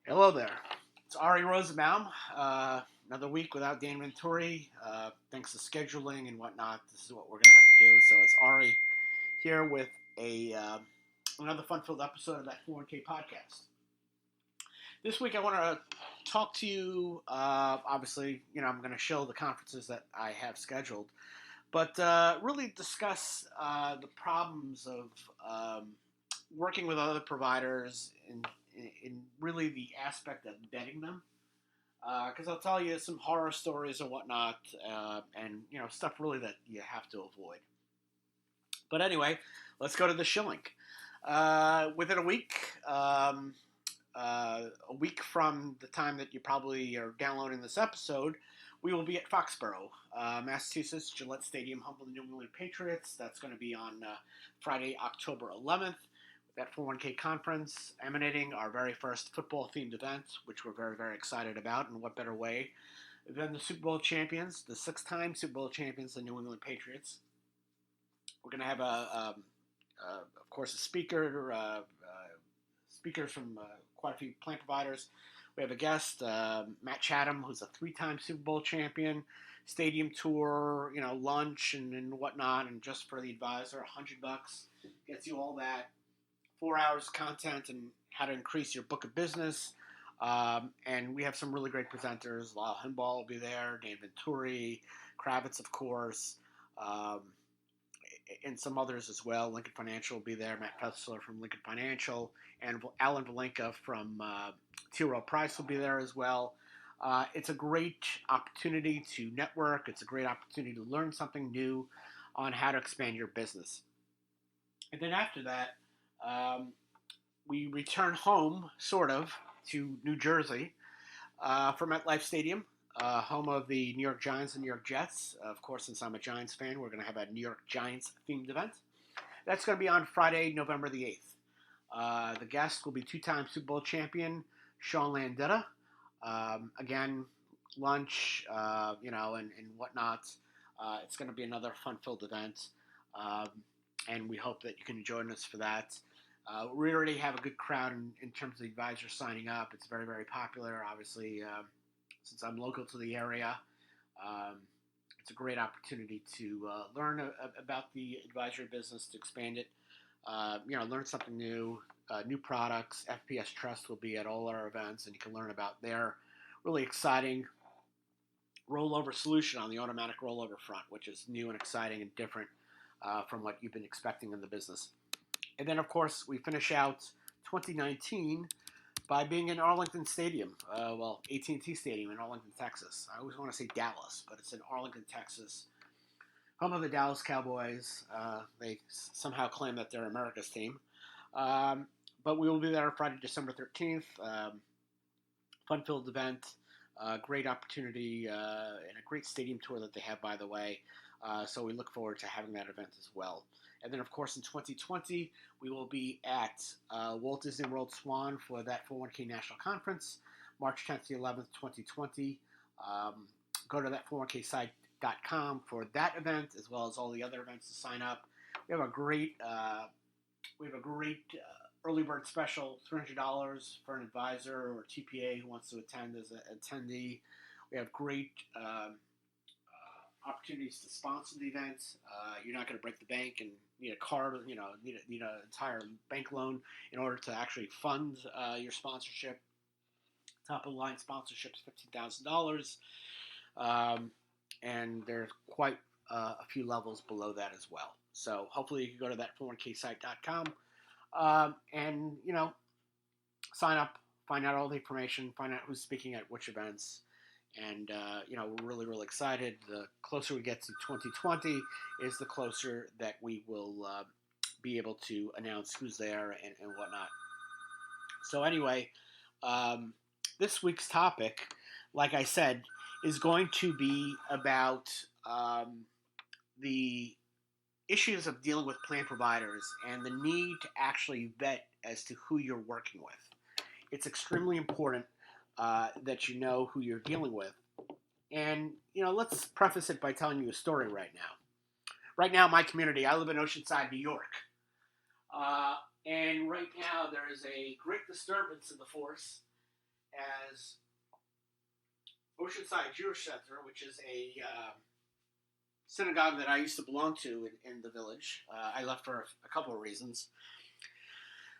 Hello there. It's Ary Rosenbaum. Another week without Dan Venturi. Thanks to scheduling and whatnot, this is what we're going to have to do. So it's Ari here with a another fun-filled episode of that 401k podcast. This week I want to talk to you. Obviously, I'm going to show the conferences that I have scheduled, but really discuss the problems of working with other providers in really the aspect of vetting them. Because I'll tell you some horror stories and whatnot, and stuff really that you have to avoid. But anyway, let's go to the shilling. Within a week from the time that you probably are downloading this episode, we will be at Foxborough, Massachusetts, Gillette Stadium, home of the New England Patriots. That's going to be on Friday, October 11th. That 401k conference, emanating our very first football-themed event, which we're very, very excited about. And what better way than the Super Bowl champions, the six-time Super Bowl champions, the New England Patriots. We're going to have, of course, a speaker, speakers from quite a few plan providers. We have a guest, Matt Chatham, who's a three-time Super Bowl champion, stadium tour, lunch and whatnot, and just for the advisor, $100 gets you all that. 4 hours of content and how to increase your book of business. And we have some really great presenters. Lyle Himball will be there, Dan Venturi, Kravitz, of course, and some others as well. Lincoln Financial will be there. Matt Fessler from Lincoln Financial, and Alan Valenka from T. Rowe Price will be there as well. It's a great opportunity to network. It's a great opportunity to learn something new on how to expand your business. And then after that, we return home, sort of, to New Jersey from MetLife Stadium, home of the New York Giants and New York Jets. Of course, since I'm a Giants fan, we're going to have a New York Giants-themed event. That's going to be on Friday, November the 8th. The guest will be two-time Super Bowl champion Sean Landetta. Again, lunch, and whatnot. It's going to be another fun-filled event, and we hope that you can join us for that. We already have a good crowd in terms of the advisors signing up. It's very, very popular. Obviously, since I'm local to the area, it's a great opportunity to learn about the advisory business, to expand it, learn something new, new products. FPS Trust will be at all our events, and you can learn about their really exciting rollover solution on the automatic rollover front, which is new and exciting and different from what you've been expecting in the business. And then, of course, we finish out 2019 by being in Arlington Stadium, AT&T Stadium in Arlington, Texas. I always want to say Dallas, but it's in Arlington, Texas, home of the Dallas Cowboys. They somehow claim that they're America's team. But we will be there Friday, December 13th. Fun-filled event, great opportunity, and a great stadium tour that they have, by the way. So we look forward to having that event as well. And then, of course, in 2020, we will be at Walt Disney World Swan for that 401k National Conference, March 10th to 11th, 2020. Go to that 401ksite.com for that event, as well as all the other events to sign up. We have a great early bird special, $300 for an advisor or TPA who wants to attend as an attendee. We have great opportunities to sponsor the event. You're not going to break the bank and need a card, need an entire bank loan in order to actually fund your sponsorship. Top of the line sponsorships, $15,000, and there's quite a few levels below that as well. So hopefully you can go to that 401ksite.com and sign up, find out all the information, find out who's speaking at which events. And, we're really, really excited. The closer we get to 2020 is the closer that we will be able to announce who's there and whatnot. So anyway, this week's topic, like I said, is going to be about the issues of dealing with plan providers and the need to actually vet as to who you're working with. It's extremely important that you know who you're dealing with. And, let's preface it by telling you a story right now. Right now, my community, I live in Oceanside, New York. And right now, there is a great disturbance in the force as Oceanside Jewish Center, which is a synagogue that I used to belong to in the village. I left for a couple of reasons.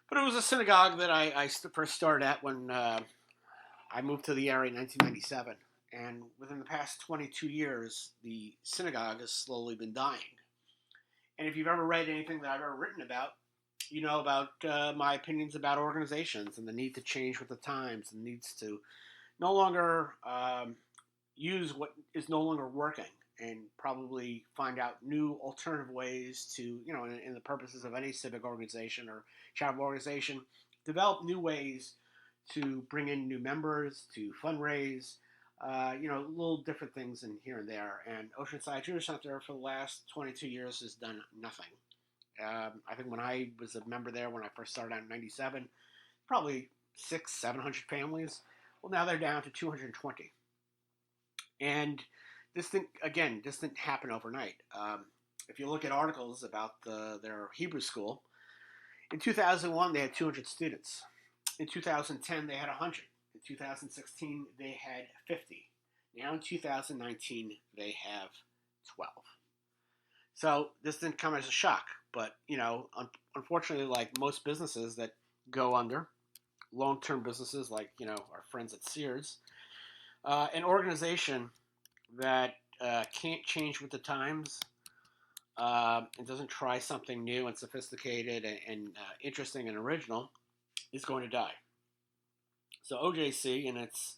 But it was a synagogue that I first started at when I moved to the area in 1997. And within the past 22 years, the synagogue has slowly been dying. And if you've ever read anything that I've ever written about, you know about my opinions about organizations and the need to change with the times and needs to no longer use what is no longer working and probably find out new alternative ways to, in the purposes of any civic organization or charitable organization, develop new ways to bring in new members, to fundraise, little different things in here and there. And Oceanside Jewish Center for the last 22 years has done nothing. I think when I was a member there, when I first started out in 97, probably 700 families. Well, now they're down to 220. And this didn't happen overnight. If you look at articles about their Hebrew school, in 2001 they had 200 students. In 2010 they had 100. In 2016 they had 50. Now in 2019 they have 12. So this didn't come as a shock, but unfortunately, like most businesses that go under, long-term businesses like our friends at Sears, an organization that can't change with the times and doesn't try something new and sophisticated and interesting and original is going to die. So OJC, in its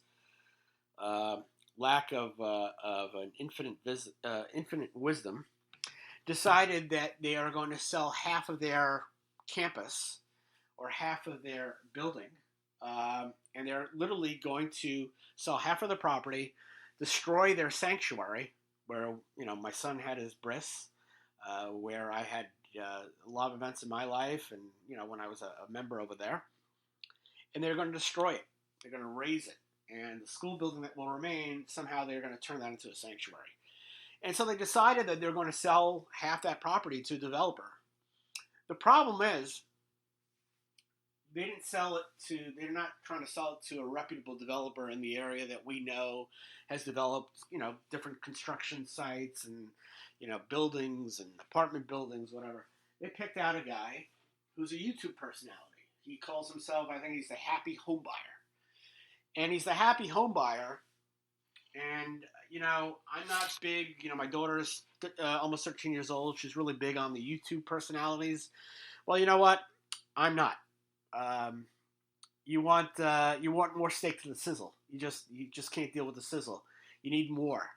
lack of an infinite wisdom, decided that they are going to sell half of their campus or half of their building, and they're literally going to sell half of the property, destroy their sanctuary, where my son had his bris, where I had a lot of events in my life, and when I was a member over there, and they're going to destroy it. They're going to raise it, and the school building that will remain, somehow they're going to turn that into a sanctuary. And so they decided that they're going to sell half that property to a developer. The problem is, they're not trying to sell it to a reputable developer in the area that we know has developed, different construction sites and, buildings and apartment buildings, whatever. They picked out a guy who's a YouTube personality. He calls himself, I think he's the Happy Home Buyer. And he's the Happy Home Buyer. And, I'm not big, my daughter's almost 13 years old. She's really big on the YouTube personalities. Well, you know what? I'm not. You want more steak to the sizzle. You just can't deal with the sizzle. You need more.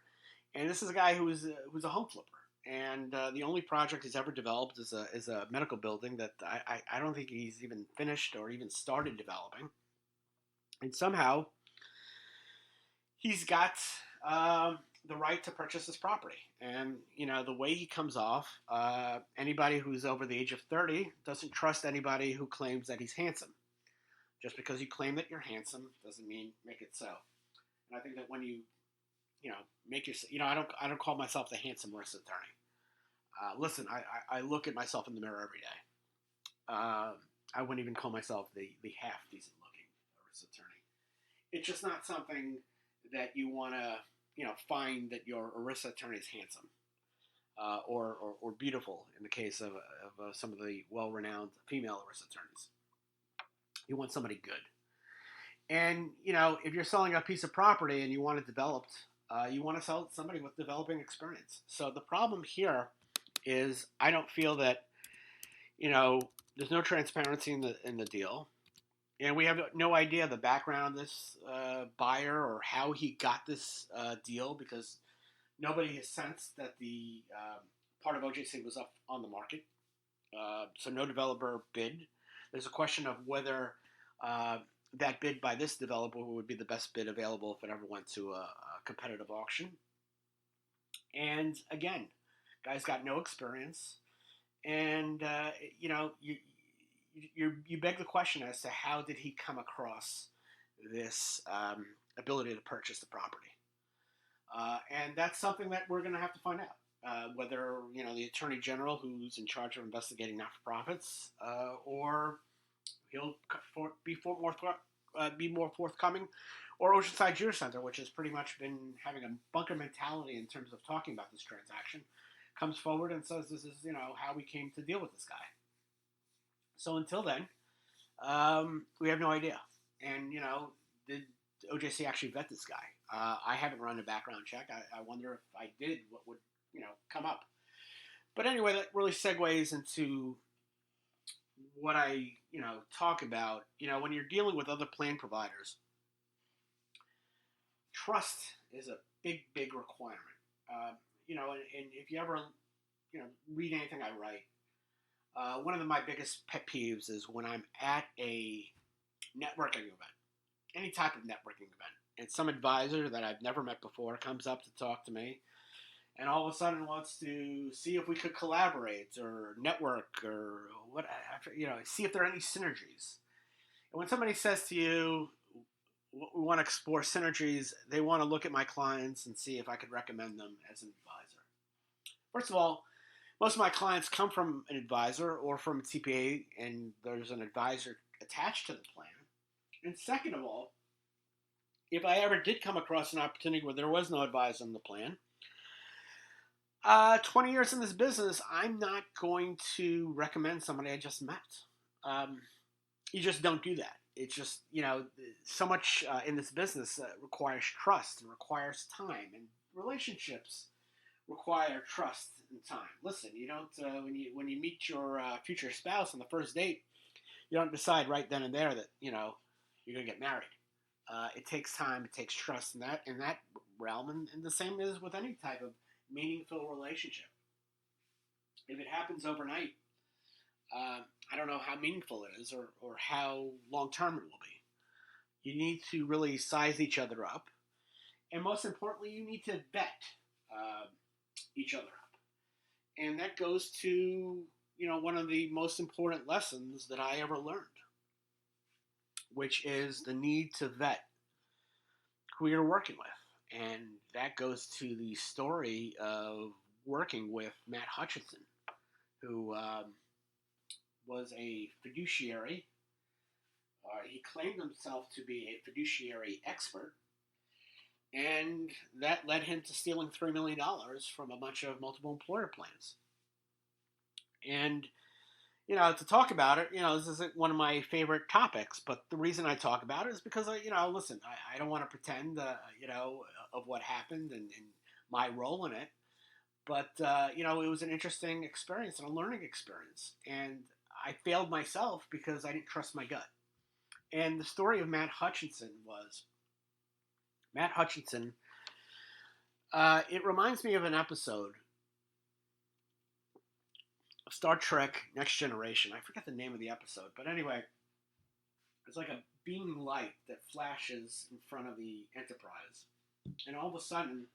And this is a guy who's a home flipper. And the only project he's ever developed is a medical building that I don't think he's even finished or even started developing. And somehow he's got the right to purchase this property. And, the way he comes off, anybody who's over the age of 30 doesn't trust anybody who claims that he's handsome. Just because you claim that you're handsome doesn't mean make it so. And I think that when you, make yourself, I don't call myself the handsome Marissa attorney. Listen, I look at myself in the mirror every day. I wouldn't even call myself the half decent looking Marissa attorney. It's just not something that you want to, find that your ERISA attorney is handsome or beautiful in the case of some of the well-renowned female ERISA attorneys. You want somebody good. And, if you're selling a piece of property and you want it developed, you want to sell it to somebody with developing experience. So the problem here is I don't feel that, there's no transparency in the deal. And we have no idea the background of this buyer or how he got this deal because nobody has sensed that the part of OJC was up on the market. So no developer bid. There's a question of whether that bid by this developer would be the best bid available if it ever went to a competitive auction. And again, guy's got no experience. And, you beg the question as to how did he come across this ability to purchase the property. And that's something that we're going to have to find out. Whether, the Attorney General who's in charge of investigating not-for-profits or he'll be more be more forthcoming, or Oceanside Junior Center, which has pretty much been having a bunker mentality in terms of talking about this transaction, comes forward and says this is how we came to deal with this guy. So until then, we have no idea. And did OJC actually vet this guy? I haven't run a background check. I wonder if I did, what would come up. But anyway, that really segues into what I talk about. When you're dealing with other plan providers, trust is a big requirement. And if you ever read anything I write, one of my biggest pet peeves is when I'm at a networking event, any type of networking event, and some advisor that I've never met before comes up to talk to me, and all of a sudden wants to see if we could collaborate or network or what, see if there are any synergies. And when somebody says to you, we want to explore synergies, they want to look at my clients and see if I could recommend them as an advisor. First of all, most of my clients come from an advisor or from a TPA, and there's an advisor attached to the plan. And second of all, if I ever did come across an opportunity where there was no advisor on the plan, 20 years in this business, I'm not going to recommend somebody I just met. You just don't do that. It's just, so much in this business requires trust and requires time, and relationships require trust and time. Listen, you don't when you meet your future spouse on the first date, you don't decide right then and there that you're going to get married. It takes time, it takes trust in that realm, and the same is with any type of meaningful relationship. If it happens overnight, I don't know how meaningful it is or how long-term it will be. You need to really size each other up. And most importantly, you need to vet each other up. And that goes to, one of the most important lessons that I ever learned, which is the need to vet who you're working with. And that goes to the story of working with Matt Hutcheson, who was a fiduciary. He claimed himself to be a fiduciary expert, and that led him to stealing $3 million from a bunch of multiple employer plans. And, to talk about it, this isn't one of my favorite topics, but the reason I talk about it is because, listen, I don't want to pretend, of what happened and my role in it. But, it was an interesting experience and a learning experience. And I failed myself because I didn't trust my gut. And the story of Matt Hutcheson was, it reminds me of an episode of Star Trek Next Generation. I forget the name of the episode, but anyway, it's like a beaming light that flashes in front of the Enterprise. And all of a sudden,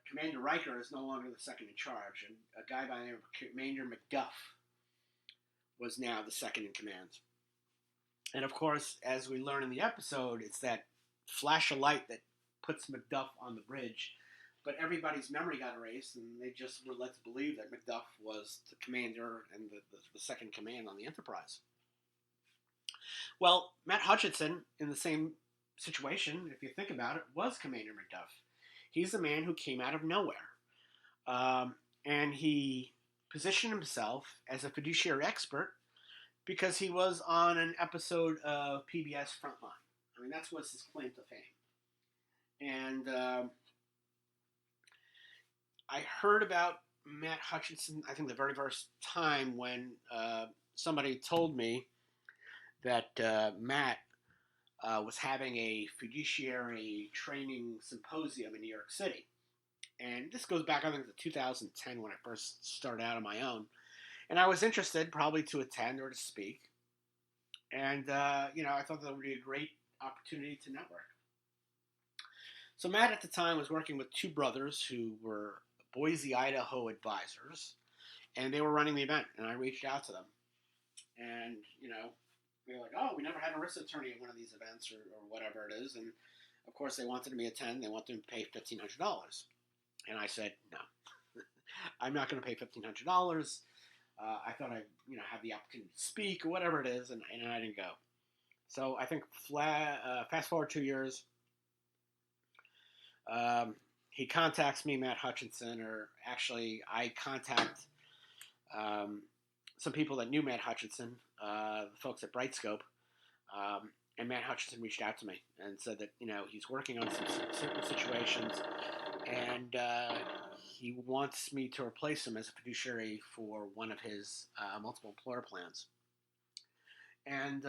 Commander Riker is no longer the second in charge, and a guy by the name of Commander McDuff was now the second in command. And of course, as we learn in the episode, it's that flash of light that puts McDuff on the bridge, but everybody's memory got erased, and they just were led to believe that McDuff was the commander and the second command on the Enterprise. Well, Matt Hutcheson, in the same situation, if you think about it, was Commander McDuff. He's the man who came out of nowhere. And he positioned himself as a fiduciary expert because he was on an episode of PBS Frontline. I mean, that's what's his claim to fame. And I heard about Matt Hutcheson, I think the very first time when somebody told me that Matt was having a fiduciary training symposium in New York City. And this goes back, I think, to 2010 when I first started out on my own. And I was interested probably to attend or to speak. And, I thought that would be a great opportunity to network. So Matt at the time was working with two brothers who were Boise, Idaho advisors. And they were running the event. And I reached out to them. And, they were like, oh, we never had a risk attorney at one of these events or whatever it is. And, of course, they wanted me to attend. They wanted me to pay $1,500. And I said, no, I'm not going to pay $1,500. I thought I'd have the opportunity to speak or whatever it is, and I didn't go. So I think fast forward 2 years, he contacts me, Matt Hutcheson, or actually I contact um, some people that knew Matt Hutcheson, the folks at Brightscope, and Matt Hutcheson reached out to me and said that he's working on some certain situations, and he wants me to replace him as a fiduciary for one of his multiple employer plans, and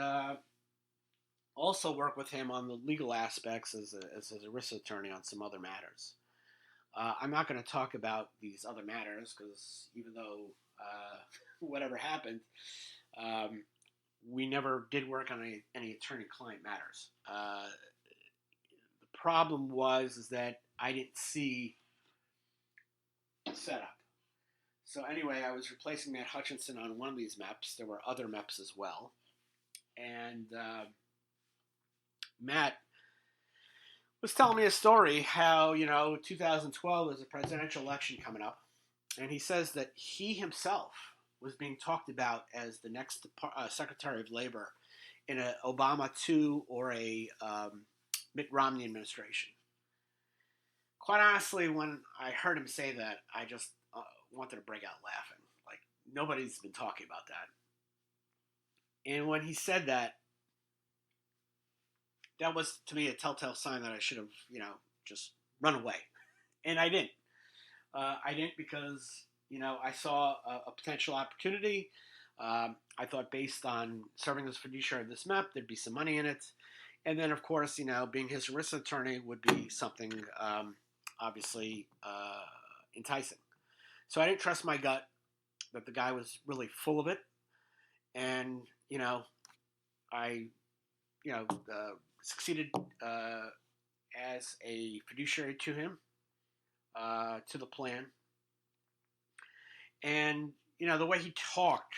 also work with him on the legal aspects as a risk attorney on some other matters. I'm not going to talk about these other matters because even though whatever happened, we never did work on any attorney-client matters. The problem is that I didn't see the setup. So anyway, I was replacing Matt Hutcheson on one of these MEPs. There were other MEPs as well. And Matt was telling me a story how, 2012 is a presidential election coming up. And he says that he himself was being talked about as the next Secretary of Labor in an Obama 2 or a Mitt Romney administration. Quite honestly, when I heard him say that, I just wanted to break out laughing. Like, nobody's been talking about that. And when he said that, that was, to me, a telltale sign that I should have, just run away. And I didn't. I didn't because, I saw a potential opportunity. I thought based on serving as fiduciary of this MEP, there'd be some money in it. And then, of course, being his risk attorney would be something obviously enticing. So I didn't trust my gut that the guy was really full of it. And, I, succeeded as a fiduciary to him, to the plan. And, the way he talked,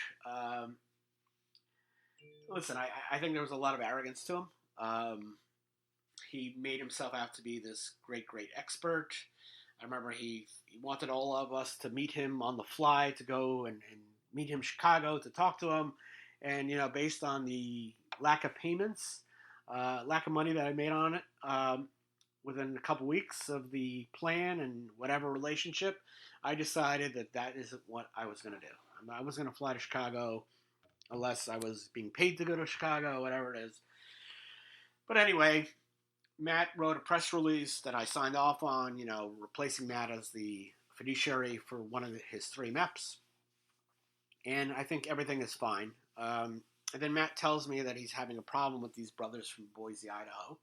listen, I think there was a lot of arrogance to him. He made himself out to be this great, great expert. I remember he wanted all of us to meet him on the fly, to go and meet him in Chicago, to talk to him. And, based on the lack of payments, lack of money that I made on it, within a couple weeks of the plan and whatever relationship, I decided that isn't what I was going to do. I was going to fly to Chicago unless I was being paid to go to Chicago, whatever it is. But anyway, Matt wrote a press release that I signed off on, replacing Matt as the fiduciary for one of his 3 MEPs. And I think everything is fine. And then Matt tells me that he's having a problem with these brothers from Boise, Idaho,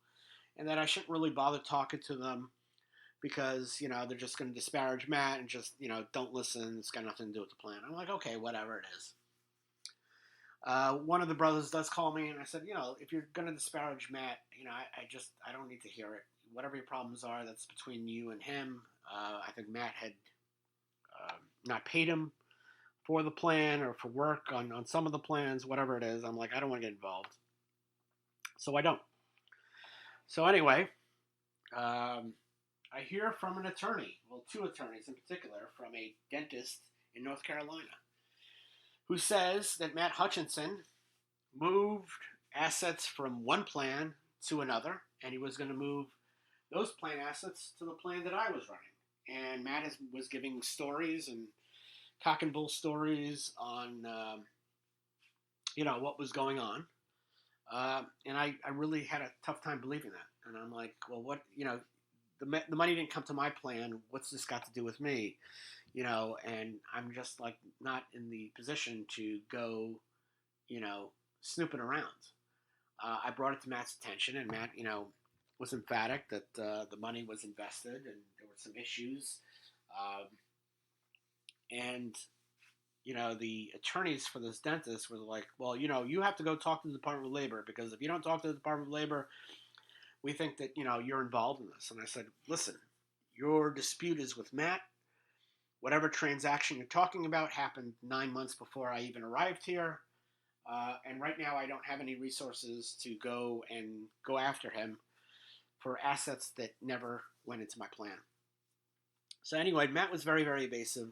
and that I shouldn't really bother talking to them because, they're just going to disparage Matt and just, don't listen. It's got nothing to do with the plan. I'm like, okay, whatever it is. One of the brothers does call me, and I said, if you're going to disparage Matt, I don't need to hear it. Whatever your problems are, that's between you and him. I think Matt had not paid him for the plan or for work on some of the plans, whatever it is. I'm like, I don't want to get involved. So I don't. So anyway, I hear from an attorney, well, 2 attorneys in particular, from a dentist in North Carolina, who says that Matt Hutcheson moved assets from one plan to another, and he was going to move those plan assets to the plan that I was running. And Matt was giving stories and cock and bull stories on, what was going on. And I really had a tough time believing that. And I'm like, well, what, the money didn't come to my plan. What's this got to do with me? And I'm just like not in the position to go, snooping around. I brought it to Matt's attention, and Matt, was emphatic that the money was invested and there were some issues. And, the attorneys for this dentist were like, well, you have to go talk to the Department of Labor, because if you don't talk to the Department of Labor, we think that, you're involved in this. And I said, listen, your dispute is with Matt. Whatever transaction you're talking about happened 9 months before I even arrived here. And right now I don't have any resources to go after him for assets that never went into my plan. So anyway, Matt was very, very evasive,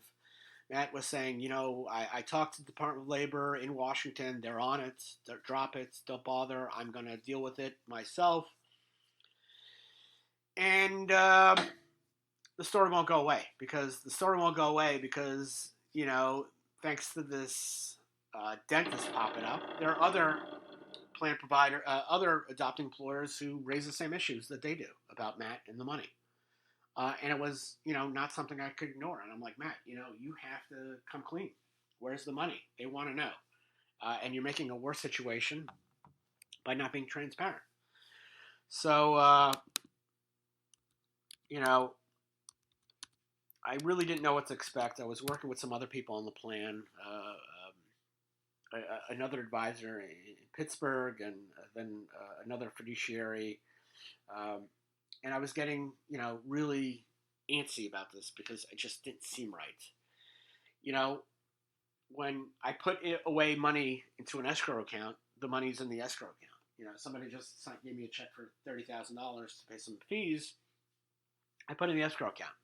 Matt was saying, I talked to the Department of Labor in Washington. They're on it. Drop it. Don't bother. I'm going to deal with it myself. And the story won't go away because thanks to this dentist popping up, there are other other adopting employers who raise the same issues that they do about Matt and the money. And it was, not something I could ignore. And I'm like, Matt, you have to come clean. Where's the money? They want to know. And you're making a worse situation by not being transparent. So, I really didn't know what to expect. I was working with some other people on the plan, another advisor in Pittsburgh, and then another fiduciary. And I was getting, really antsy about this because it just didn't seem right. When I put away money into an escrow account, the money's in the escrow account. Somebody just gave me a check for $30,000 to pay some fees. I put it in the escrow account.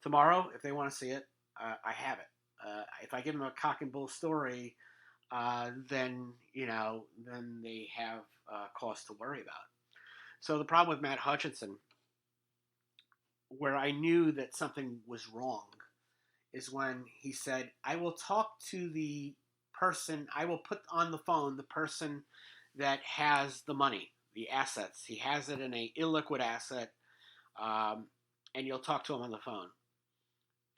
Tomorrow, if they want to see it, I have it. If I give them a cock and bull story, then they have cause to worry about. So the problem with Matt Hutcheson, where I knew that something was wrong, is when he said, I will talk to the person, I will put on the phone the person that has the money, the assets. He has it in a illiquid asset, and you'll talk to him on the phone.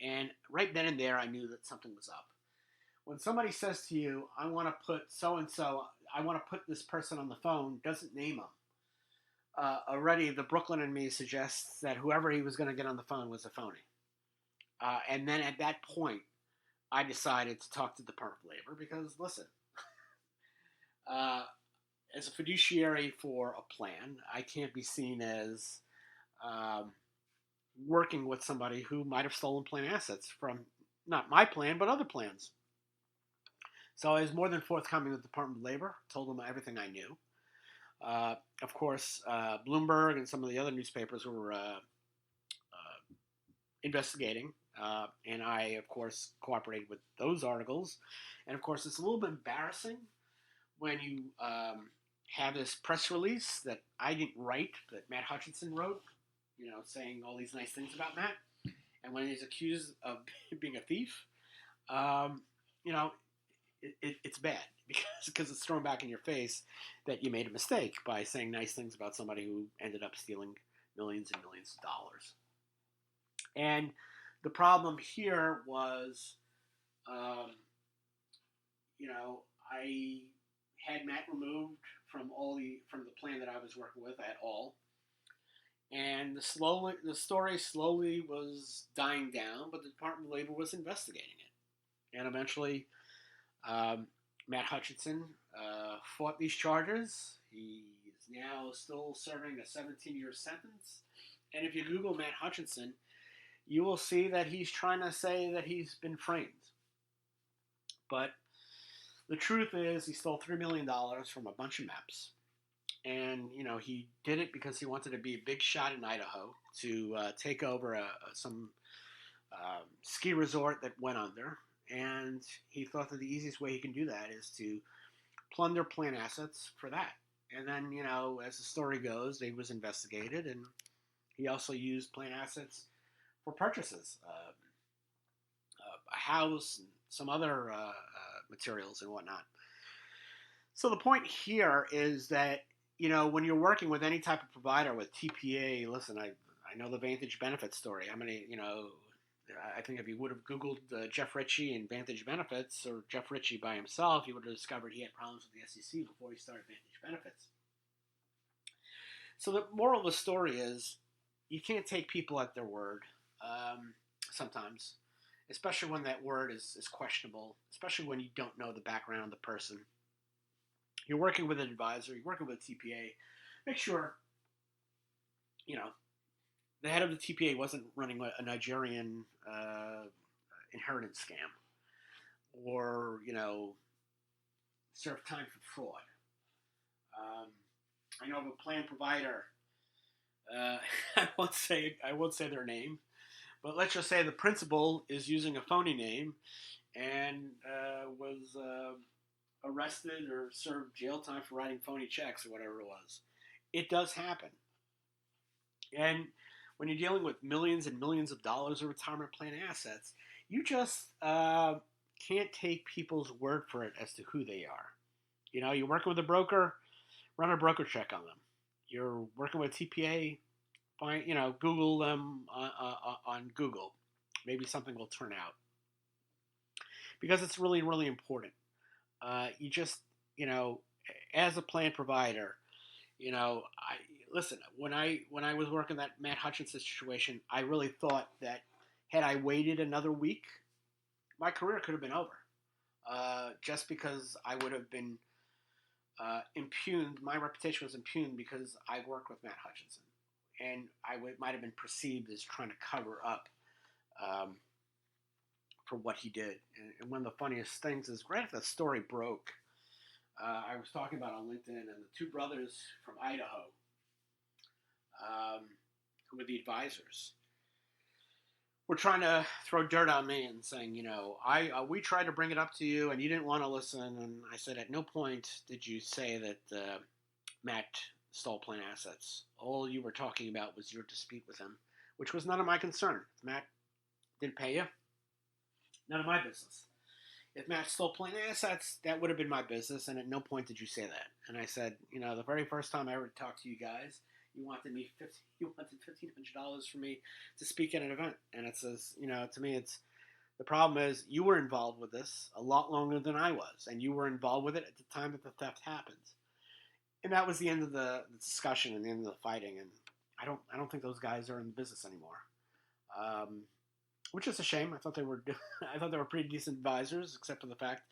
And right then and there, I knew that something was up. When somebody says to you, I want to put so-and-so, I want to put this person on the phone, doesn't name them. Already the Brooklyn in me suggests that whoever he was going to get on the phone was a phony. And then at that point, I decided to talk to the Department of Labor because, listen, as a fiduciary for a plan, I can't be seen as working with somebody who might have stolen plan assets from not my plan, but other plans. So I was more than forthcoming with the Department of Labor, told them everything I knew. Of course, Bloomberg and some of the other newspapers were investigating, and I, of course, cooperated with those articles. And, of course, it's a little bit embarrassing when you have this press release that I didn't write, that Matt Hutcheson wrote, saying all these nice things about Matt. And when he's accused of being a thief, it's bad because it's thrown back in your face that you made a mistake by saying nice things about somebody who ended up stealing millions and millions of dollars. And the problem here was, I had Matt removed from the plan that I was working with at all. And the story slowly was dying down, but the Department of Labor was investigating it. And eventually, Matt Hutcheson fought these charges. He is now still serving a 17-year sentence. And if you Google Matt Hutcheson, you will see that he's trying to say that he's been framed. But the truth is he stole $3 million from a bunch of MEPs. And, he did it because he wanted to be a big shot in Idaho to take over some ski resort that went under. And he thought that the easiest way he can do that is to plunder plan assets for that. And then, as the story goes, he was investigated, and he also used plan assets for purchases, a house and some other materials and whatnot. So the point here is that, when you're working with any type of provider with TPA, listen, I know the Vantage Benefits story. How many, I think if you would have Googled Jeff Ritchie and Vantage Benefits, or Jeff Ritchie by himself, you would have discovered he had problems with the SEC before he started Vantage Benefits. So the moral of the story is you can't take people at their word sometimes, especially when that word is questionable, especially when you don't know the background of the person. You're working with an advisor, you're working with a TPA, make sure, the head of the TPA wasn't running a Nigerian inheritance scam or, serve time for fraud. I know of a plan provider, I won't say their name, But let's just say the principal is using a phony name and was arrested or served jail time for writing phony checks or whatever it was. It does happen. And when you're dealing with millions and millions of dollars of retirement plan assets, you just can't take people's word for it as to who they are. You're working with a broker, run a broker check on them. You're working with TPA, Google them on Google. Maybe something will turn out. Because it's really, really important. You just, as a plan provider, listen, when I was working that Matt Hutcheson situation, I really thought that had I waited another week, my career could have been over. Just because I would have been impugned, my reputation was impugned because I worked with Matt Hutcheson, and might have been perceived as trying to cover up for what he did. And one of the funniest things is right after the story broke, I was talking about on LinkedIn, and the two brothers from Idaho, who were the advisors, were trying to throw dirt on me and saying, we tried to bring it up to you and you didn't want to listen. And I said, at no point did you say that Matt stole plan assets. All you were talking about was your dispute with him, which was none of my concern. If Matt didn't pay you, none of my business. If Matt stole plan assets, that would have been my business, and at no point did you say that. And I said, the very first time I ever talked to you guys, you wanted $1,500 for me to speak at an event. And it says, to me, it's the problem is you were involved with this a lot longer than I was, and you were involved with it at the time that the theft happened. And that was the end of the discussion and the end of the fighting. And I don't think those guys are in the business anymore, which is a shame. I thought they were pretty decent advisors, except for the fact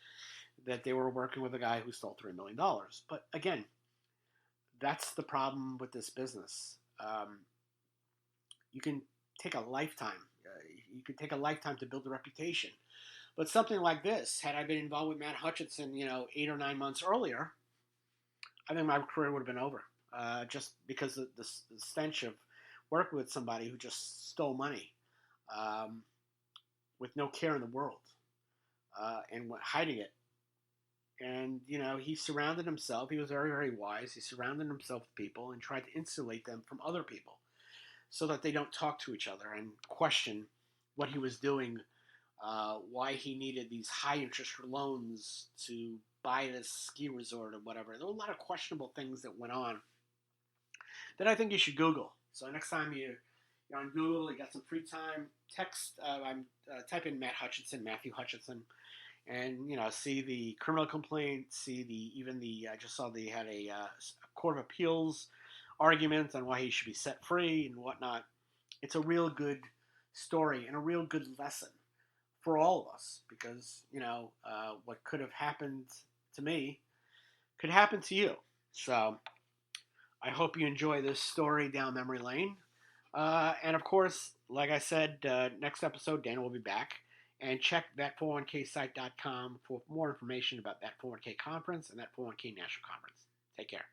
that they were working with a guy who stole $3 million. But again, that's the problem with this business. You can take a lifetime. You can take a lifetime to build a reputation. But something like this, had I been involved with Matt Hutcheson, 8 or 9 months earlier, I think my career would have been over. Just because of the stench of working with somebody who just stole money with no care in the world and hiding it. And, he surrounded himself. He was very, very wise. He surrounded himself with people and tried to insulate them from other people so that they don't talk to each other and question what he was doing, why he needed these high-interest loans to buy this ski resort or whatever. There were a lot of questionable things that went on that I think you should Google. So next time you're on Google, you got some free time, type in Matt Hutcheson, Matthew Hutcheson, and see the criminal complaint, I just saw they had a court of appeals argument on why he should be set free and whatnot. It's a real good story and a real good lesson for all of us, because what could have happened to me could happen to you. So I hope you enjoy this story down memory lane. And of course, like I said, next episode, Dan will be back. And check that401ksite.com for more information about that 401k conference and that 401k national conference. Take care.